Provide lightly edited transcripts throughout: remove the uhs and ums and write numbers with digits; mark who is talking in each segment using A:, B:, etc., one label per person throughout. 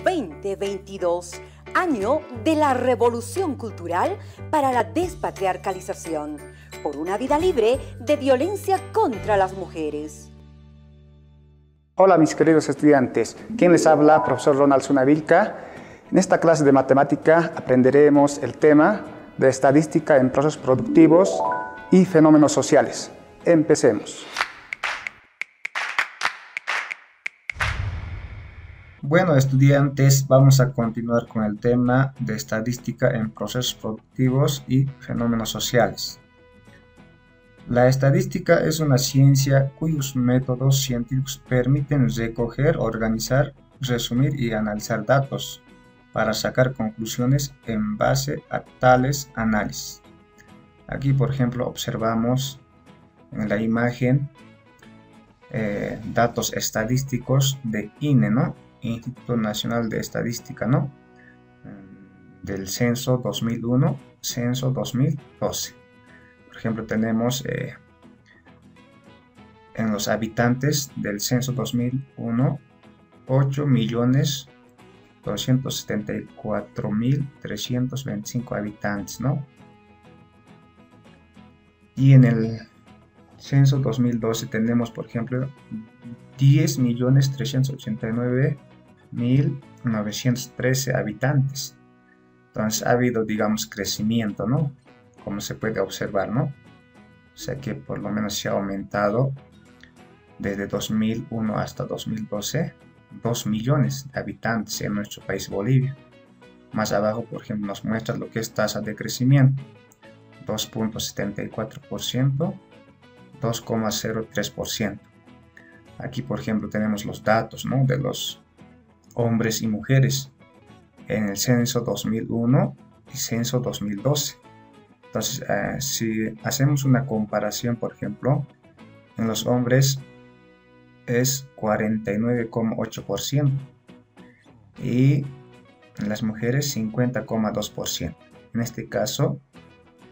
A: 2022, año de la revolución cultural para la despatriarcalización, por una vida libre de violencia contra las mujeres.
B: Hola mis queridos estudiantes, ¿quién les habla? Profesor Ronald Zunavilca. En esta clase de matemática aprenderemos el tema de estadística en procesos productivos y fenómenos sociales. Empecemos. Bueno, estudiantes, vamos a continuar con el tema de estadística en procesos productivos y fenómenos sociales. La estadística es una ciencia cuyos métodos científicos permiten recoger, organizar, resumir y analizar datos para sacar conclusiones en base a tales análisis. Aquí, por ejemplo, observamos en la imagen datos estadísticos de INE, ¿no? Instituto Nacional de Estadística, ¿no? Del censo 2001, censo 2012. Por ejemplo, tenemos en los habitantes del censo 2001, 8.274.325 habitantes, ¿no? Y en el censo 2012 tenemos, por ejemplo, 10.389.913 habitantes. Entonces ha habido, digamos, crecimiento, ¿no? Como se puede observar, ¿no? O sea que por lo menos se ha aumentado desde 2001 hasta 2012 2 millones de habitantes en nuestro país Bolivia. Más abajo, por ejemplo, nos muestra lo que es tasa de crecimiento: 2.74%, 2,03%. Aquí, por ejemplo, tenemos los datos, ¿no? De los hombres y mujeres en el censo 2001 y censo 2012. Entonces, si hacemos una comparación, por ejemplo, en los hombres es 49,8% y en las mujeres 50,2%. En este caso,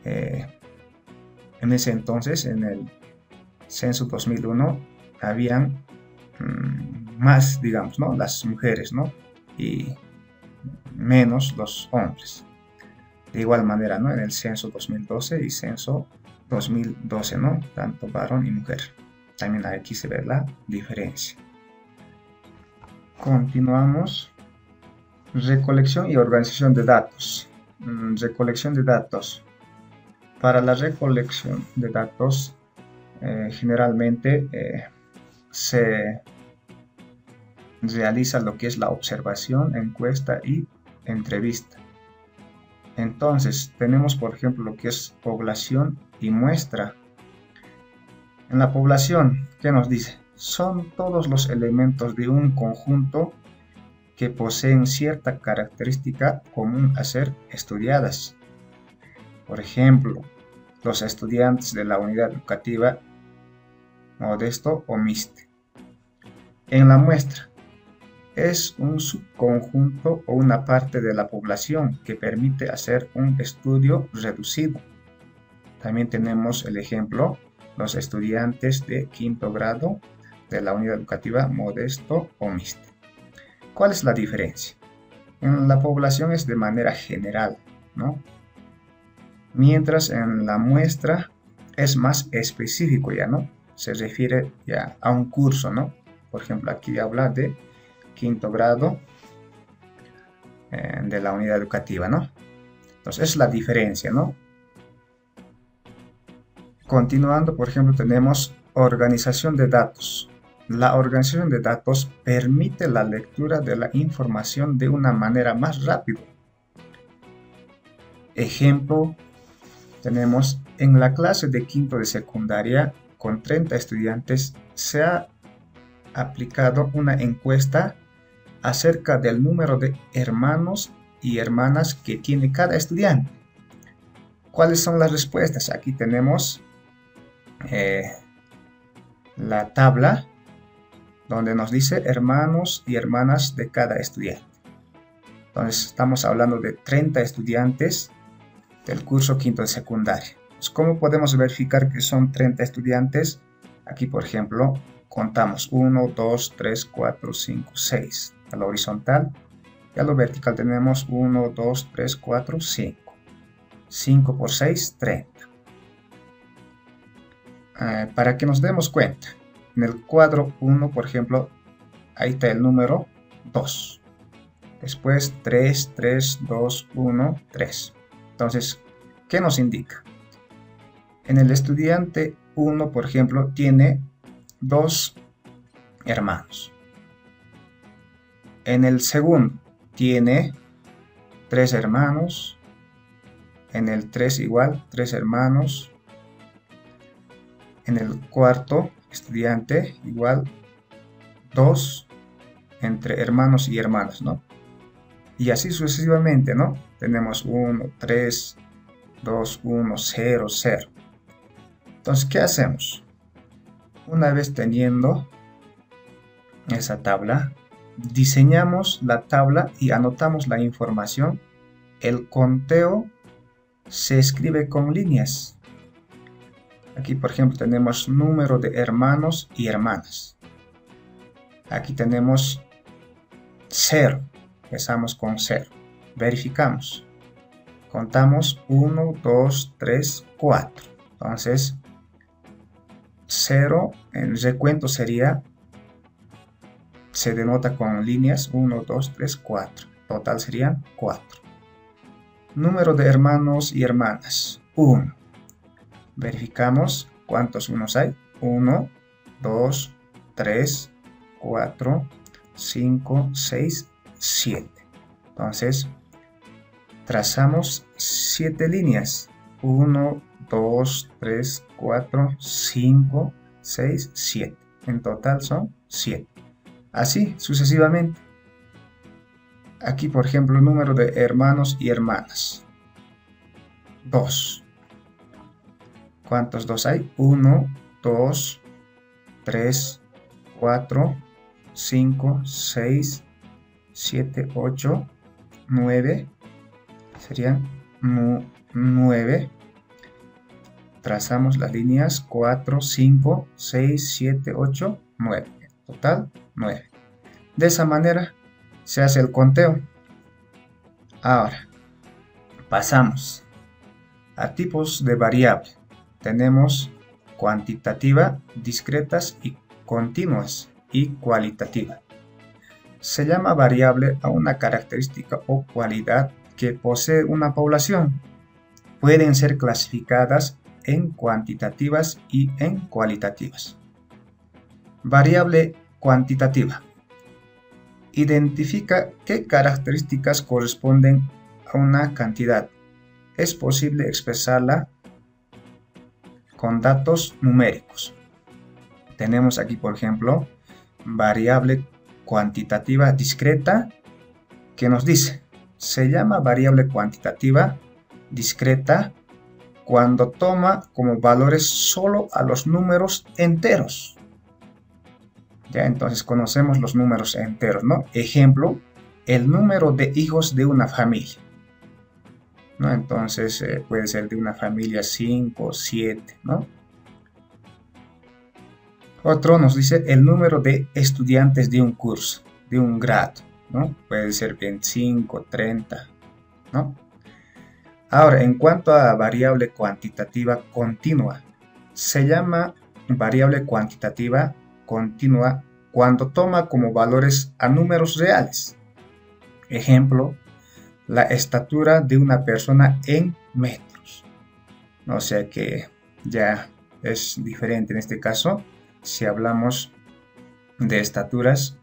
B: en ese entonces, en el censo 2001, habían más, digamos, ¿no? Las mujeres, ¿no? Y menos los hombres. De igual manera, ¿no? En el censo 2012 y censo 2012, ¿no? Tanto varón y mujer. También aquí se ve la diferencia. Continuamos. Recolección y organización de datos. Recolección de datos. Para la recolección de datos, generalmente se realiza lo que es la observación, encuesta y entrevista. Entonces, tenemos, por ejemplo, lo que es población y muestra. En la población, ¿qué nos dice? Son todos los elementos de un conjunto que poseen cierta característica común a ser estudiadas. Por ejemplo, los estudiantes de la unidad educativa Modesto Omiste. En la muestra, es un subconjunto o una parte de la población que permite hacer un estudio reducido. También tenemos el ejemplo, los estudiantes de quinto grado de la unidad educativa Modesto Omiste. ¿Cuál es la diferencia? En la población es de manera general, ¿no? Mientras en la muestra es más específico ya, ¿no? Se refiere ya a un curso, ¿no? Por ejemplo, aquí habla de quinto grado de la unidad educativa, ¿no? Entonces, es la diferencia, ¿no? Continuando, por ejemplo, tenemos organización de datos. La organización de datos permite la lectura de la información de una manera más rápida. Ejemplo, tenemos en la clase de quinto de secundaria, con 30 estudiantes, se ha aplicado una encuesta acerca del número de hermanos y hermanas que tiene cada estudiante. ¿Cuáles son las respuestas? Aquí tenemos la tabla donde nos dice hermanos y hermanas de cada estudiante. Entonces estamos hablando de 30 estudiantes del curso quinto de secundaria. Entonces, ¿cómo podemos verificar que son 30 estudiantes? Aquí, por ejemplo, contamos 1, 2, 3, 4, 5, 6 a la horizontal Y a lo vertical tenemos 1, 2, 3, 4, 5. 5 por 6, 30. Para que nos demos cuenta, en el cuadro 1, por ejemplo, ahí está el número 2. Después 3, 3, 2, 1, 3. Entonces, ¿qué nos indica? En el estudiante 1, por ejemplo, tiene 2 hermanos. En el segundo tiene 3 hermanos. En el 3 igual, 3 hermanos. En el cuarto estudiante igual 2 entre hermanos y hermanas, ¿no? Y así sucesivamente, ¿no? Tenemos 1, 3, 2, 1, 0, 0. Entonces, ¿qué hacemos? Una vez teniendo esa tabla, diseñamos la tabla y anotamos la información. El conteo se escribe con líneas. Aquí, por ejemplo, tenemos número de hermanos y hermanas. Aquí tenemos 0. Empezamos con 0. Verificamos. Contamos 1, 2, 3, 4. Entonces, 0 en recuento sería, se denota con líneas 1, 2, 3, 4. Total serían 4. Número de hermanos y hermanas, 1. Verificamos cuántos unos hay. 1, 2, 3, 4, 5, 6, 7. Entonces, trazamos 7 líneas. 1, 2, 3, 4, 5, 6, 7. En total son 7. Así sucesivamente. Aquí, por ejemplo, el número de hermanos y hermanas. 2. ¿Cuántos 2 hay? 1, 2, 3, 4, 5, 6, 7, 8, 9. Serían 9. Trazamos las líneas 4, 5, 6, 7, 8, 9. Total 9. De esa manera se hace el conteo. Ahora pasamos a tipos de variable. Tenemos cuantitativa, discretas y continuas, y cualitativa. Se llama variable a una característica o cualidad que posee una población. Pueden ser clasificadas en cuantitativas y en cualitativas. Variable cuantitativa. Identifica qué características corresponden a una cantidad. Es posible expresarla con datos numéricos. Tenemos aquí, por ejemplo, variable cuantitativa discreta, que nos dice, se llama variable cuantitativa discreta cuando toma como valores solo a los números enteros. Ya, entonces conocemos los números enteros, ¿no? Ejemplo, el número de hijos de una familia, ¿no? Entonces puede ser de una familia 5, 7, ¿no? Otro nos dice el número de estudiantes de un curso, de un grado, ¿no? Puede ser 25, 30, ¿no? Ahora, en cuanto a variable cuantitativa continua, se llama variable cuantitativa continua cuando toma como valores a números reales. Ejemplo, la estatura de una persona en metros. O sea que ya es diferente en este caso. Si hablamos de estaturas,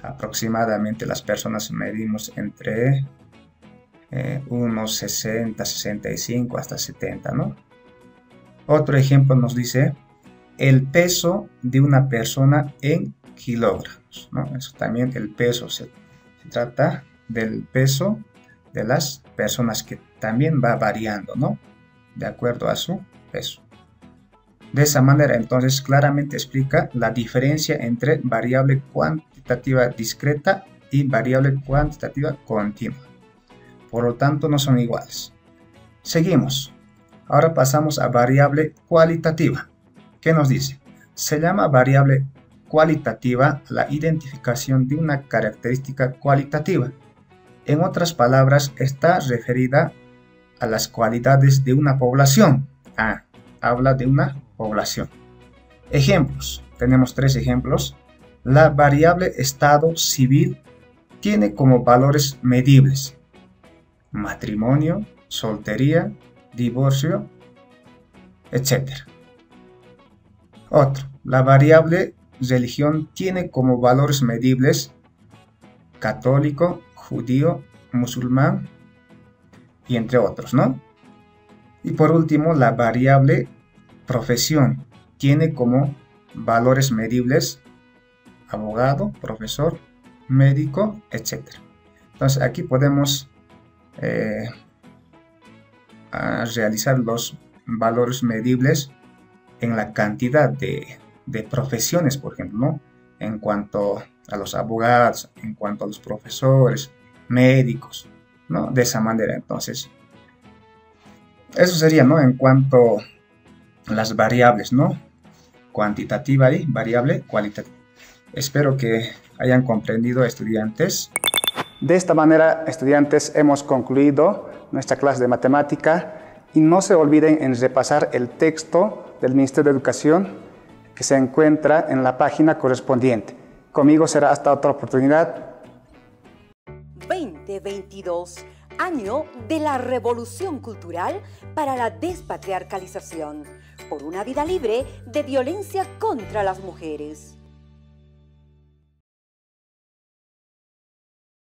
B: aproximadamente las personas medimos entre unos 60, 65 hasta 70, ¿no? Otro ejemplo nos dice el peso de una persona en kilogramos, ¿no? Eso también, el peso se trata del peso de las personas, que también va variando, ¿no? De acuerdo a su peso. De esa manera, entonces, claramente explica la diferencia entre variable cuantitativa discreta y variable cuantitativa continua. Por lo tanto, no son iguales. Seguimos. Ahora pasamos a variable cualitativa. ¿Qué nos dice? Se llama variable cualitativa la identificación de una característica cualitativa. En otras palabras, está referida a las cualidades de una población. Habla de una población. Ejemplos. Tenemos 3 ejemplos. La variable estado civil tiene como valores medibles: matrimonio, soltería, divorcio, etc. Otro. La variable religión tiene como valores medibles: católico, judío, musulmán, y entre otros, ¿no? Y por último, la variable profesión tiene como valores medibles: abogado, profesor, médico, etc. Entonces aquí podemos realizar los valores medibles en la cantidad de profesiones, por ejemplo, ¿no? En cuanto a los abogados, en cuanto a los profesores, médicos, ¿no? De esa manera. Entonces, eso sería, ¿no? En cuanto a las variables, ¿no? Cuantitativa y variable cualitativa. Espero que hayan comprendido, estudiantes.
C: De esta manera, estudiantes, hemos concluido nuestra clase de matemática y no se olviden en repasar el texto del Ministerio de Educación que se encuentra en la página correspondiente. Conmigo será hasta otra oportunidad.
A: 2022, año de la revolución cultural para la despatriarcalización, por una vida libre de violencia contra las mujeres.